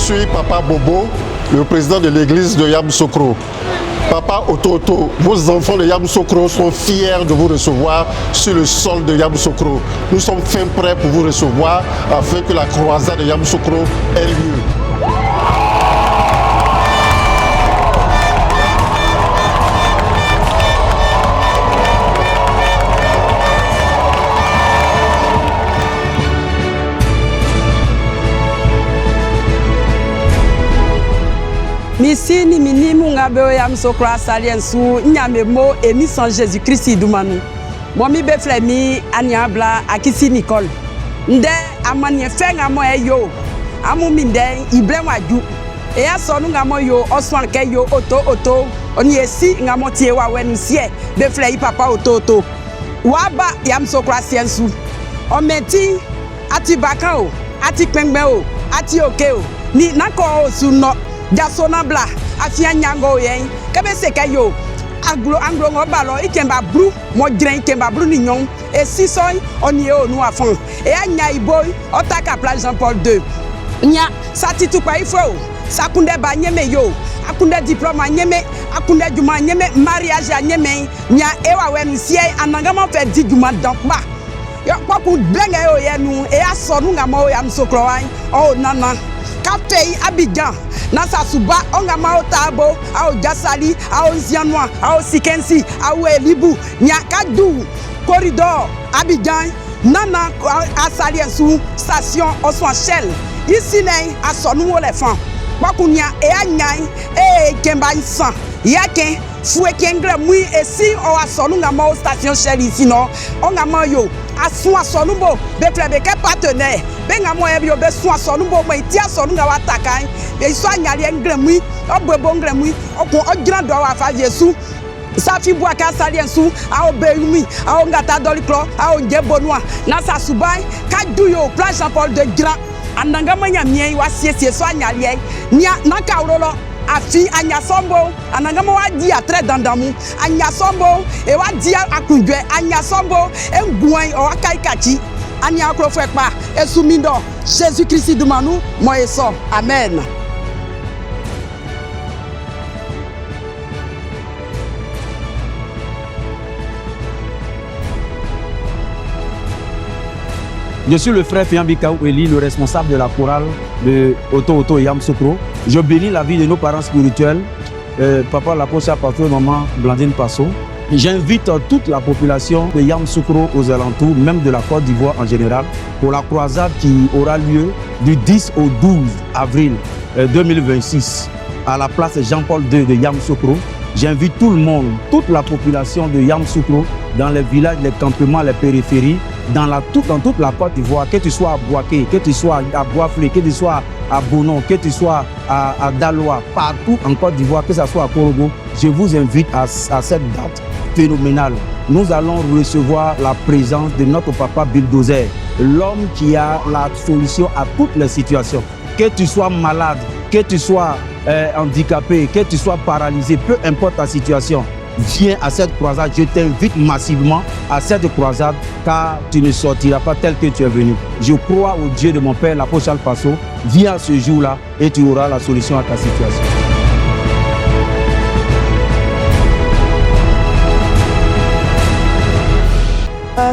suis Papa Bobo, le président de l'église de Yamoussoukro. Papa Ototo, vos enfants de Yamoussoukro sont fiers de vous recevoir sur le sol de Yamoussoukro. Nous sommes fin prêts pour vous recevoir afin que la croisade de Yamoussoukro ait lieu. Misi ni mini mungabe Yamoussoukro saliensu nyamemo émission Jésus-Christ idumanu. Momi beflemi aniabla akisi Nicole. Nde amanye fenga mo eyo. Amu minde iblemwaju. E asonu ngamo yo oswan ke yo oto oni esi ngamo tie wa wenusie beflei papa oto. Waba Yamoussoukro saliensu. Ometi ati bakao, ati pengbe ati okeo. Ni nako osuno Jasona bla afia nyango yen kebe seke yo anglo ngobalo ikemba bru mo dren ikemba bru ni nyon e sisoy oni o nu afon e anya iboy otaka place Jean-Paul II nya satitu pa ifo sakunde ba nyeme yo akunde diplôme nyeme akunde juma nyeme mariage nyeme nya ewa wenu sie anangama fe di juma dankba yo kwaku blenge yo yenu e asonu ngamo Yamoussoukro wan o nana Kafei Abidjan Nasa Suba Ongama Otabo Ao Jassali Ao Zianoa Ao Sikensi Ao Elibu Nyakadou Corridor Abidjan Nana Asaliensu Station Oswan Shell Ici n'est à son éléphant Bakunya et Anyai et Kemba Insan Yake Foué Kengre Mui et si on a son ngama station Shell ici non on a yo a soin son nouveau beklebeke partenaire bengamo ebio be soin son nouveau mais tia son ngawa takai et soit nyali engremui obebo ngremui okun ogiran do wa fa Yesu Safi Bouaka Saliensu a obeumi a ngata doliklo a onjebonwa na sa subai kaduyo plan Jean-Paul II grand anangama nyamien wa siesie so anyali nya na kaurolo afi anyasombo anangama wa dia très dandamu anyasombo e wa dia akundwe anyasombo enguan o akaikachi anya akrofekpa esumindo Jésus-Christ dumanu moyeso amen. Je suis le frère Fiambika Eli, le responsable de la chorale de Oto Yamoussoukro. Je bénis la vie de nos parents spirituels, papa l'apôtre Pasteur, maman Blandine Passo. J'invite toute la population de Yamoussoukro aux alentours, même de la Côte d'Ivoire en général, pour la croisade qui aura lieu du 10 au 12 avril 2026 à la place Jean-Paul II de Yamoussoukro. J'invite tout le monde, toute la population de Yamoussoukro, dans les villages, les campements, les périphéries, dans toute la Côte d'Ivoire, que tu sois à Boaké, que tu sois à Boisflé, que tu sois à Bonon, que tu sois à Daloa, partout en Côte d'Ivoire, que ce soit à Korogo, je vous invite à cette date phénoménale. Nous allons recevoir la présence de notre papa Bulldozer, l'homme qui a la solution à toutes les situations. Que tu sois malade, que tu sois handicapé, que tu sois paralysé, peu importe ta situation, viens à cette croisade. Je t'invite massivement à cette croisade car tu ne sortiras pas tel que tu es venu. Je crois au Dieu de mon père, l'apôtre Charles Passo. Viens à ce jour-là et tu auras la solution à ta situation.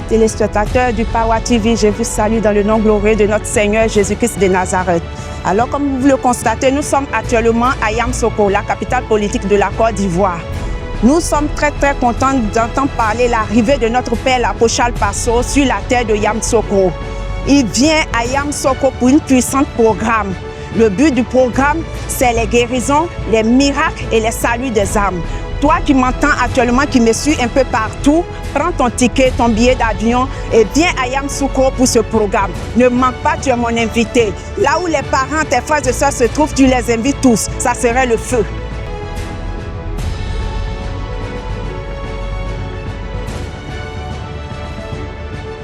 Téléspectateurs du Power TV, je vous salue dans le nom glorieux de notre Seigneur Jésus-Christ de Nazareth. Alors, comme vous le constatez, nous sommes actuellement à Yamoussoukro, la capitale politique de la Côte d'Ivoire. Nous sommes très contents d'entendre parler l'arrivée de notre père, l'apôtre Charles Passo, sur la terre de Yamoussoukro. Il vient à Yamoussoukro pour une puissante programme. Le but du programme, c'est les guérisons, les miracles et les saluts des âmes. Toi qui m'entends actuellement, qui me suis un peu partout, prends ton ticket, ton billet d'avion et viens à Yamoussoukro pour ce programme. Ne manque pas, tu es mon invité. Là où les parents, tes frères et sœurs se trouvent, tu les invites tous. Ça serait le feu.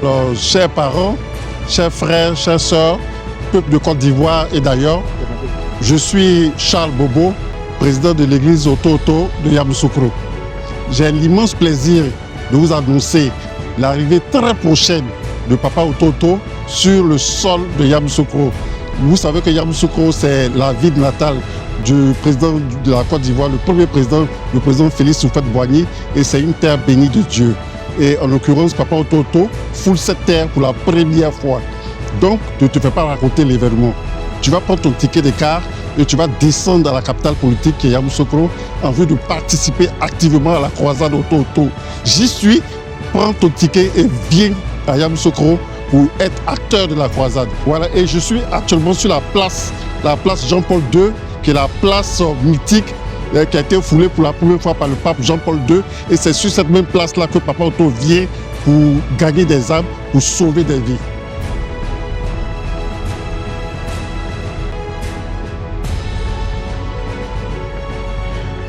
Alors, chers parents, chers frères, chères sœurs, peuple de Côte d'Ivoire et d'ailleurs, je suis Charles Bobo, président de l'église Oto de Yamoussoukro. J'ai l'immense plaisir de vous annoncer l'arrivée très prochaine de Papa Oto sur le sol de Yamoussoukro. Vous savez que Yamoussoukro, c'est la ville natale du président de la Côte d'Ivoire, le premier président, le président Félix Houphouët-Boigny, et c'est une terre bénie de Dieu. Et en l'occurrence, Papa Ototo foule cette terre pour la première fois. Donc, ne te fais pas raconter l'événement. Tu vas prendre ton ticket de car et tu vas descendre dans la capitale politique qui est Yamoussoukro en vue de participer activement à la croisade Ototo. J'y suis, prends ton ticket et viens à Yamoussoukro pour être acteur de la croisade. Voilà, et je suis actuellement sur la place Jean-Paul II, qui est la place mythique qui a été foulée pour la première fois par le pape Jean-Paul II. Et c'est sur cette même place-là que Papa Otto vient pour gagner des âmes, pour sauver des vies.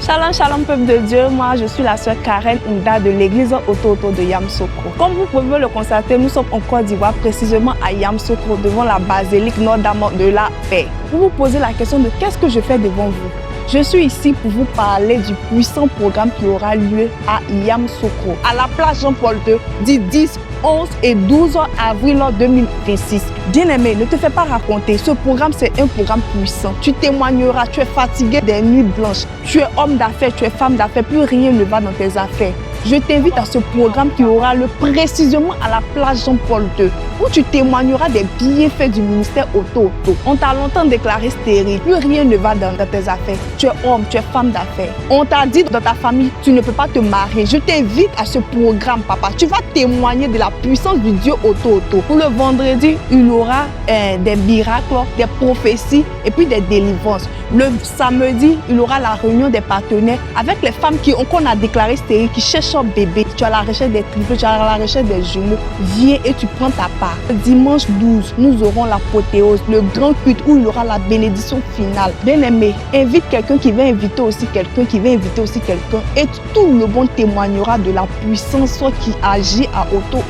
Shalom, shalom peuple de Dieu, moi je suis la sœur Karen Nda de l'église Ototo de Yamoussoukro. Comme vous pouvez le constater, nous sommes en Côte d'Ivoire, précisément à Yamoussoukro, devant la basilique Notre-Dame de la Paix. Vous vous posez la question de qu'est-ce que je fais devant vous? Je suis ici pour vous parler du puissant programme qui aura lieu à Yamoussoukro, à la place Jean-Paul II, du 10, 11 et 12 avril 2026. Bien-aimé, ne te fais pas raconter, ce programme c'est un programme puissant. Tu témoigneras, tu es fatigué des nuits blanches, tu es homme d'affaires, tu es femme d'affaires, plus rien ne va dans tes affaires. Je t'invite à ce programme qui aura lieu précisément à la place Jean-Paul II, où tu témoigneras des bienfaits du ministère Ototo. On t'a longtemps déclaré stérile, plus rien ne va dans tes affaires. Tu es homme, tu es femme d'affaires. On t'a dit dans ta famille, tu ne peux pas te marier. Je t'invite à ce programme, papa. Tu vas témoigner de la puissance du Dieu Ototo. Pour le vendredi, il y aura des miracles, des prophéties et puis des délivrances. Le samedi, il y aura la réunion des partenaires avec les femmes qu'on a déclaré stériles, qui cherchent un bébé. Tu as la recherche des triplés, tu as la recherche des jumeaux. Viens et tu prends ta part. Dimanche 12, nous aurons l'apothéose, le grand culte où il y aura la bénédiction finale. Bien-aimé, invite quelqu'un qui va inviter aussi quelqu'un, qui va inviter aussi quelqu'un. Et tout le monde témoignera de la puissance qui agit à Ototo.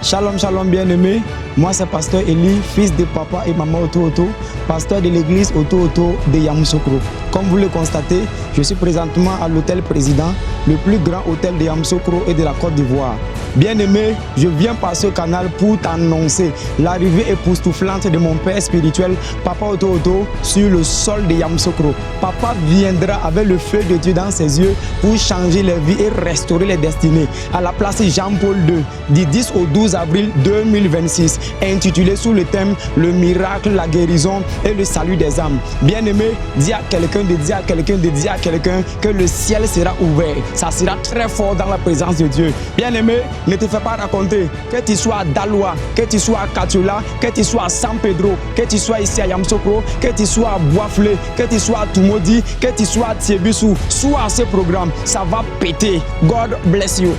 Shalom, shalom bien-aimés. Moi c'est pasteur Eli, fils de papa et maman Ototo, pasteur de l'église Ototo de Yamoussoukro. Comme vous le constatez, je suis présentement à l'hôtel président, le plus grand hôtel de Yamoussoukro et de la Côte d'Ivoire. Bien-aimé, je viens par ce canal pour t'annoncer l'arrivée époustouflante de mon père spirituel, Papa Ototo, sur le sol de Yamoussoukro. Papa viendra avec le feu de Dieu dans ses yeux pour changer les vies et restaurer les destinées. À la place Jean-Paul II, du 10 au 12 avril 2026, intitulé sous le thème « Le miracle, la guérison et le salut des âmes ». Bien-aimé, dis à quelqu'un de dire à quelqu'un de dire à quelqu'un que le ciel sera ouvert. Ça sera très fort dans la présence de Dieu. Bien-aimé, ne te fais pas raconter, que tu sois à Daloa, que tu sois à Katiola, que tu sois à San Pedro, que tu sois ici à Yamoussoukro, que tu sois à Boisflé, que tu sois à Tumodi, que tu sois à Tiebissou, sois à ce programme, ça va péter. God bless you.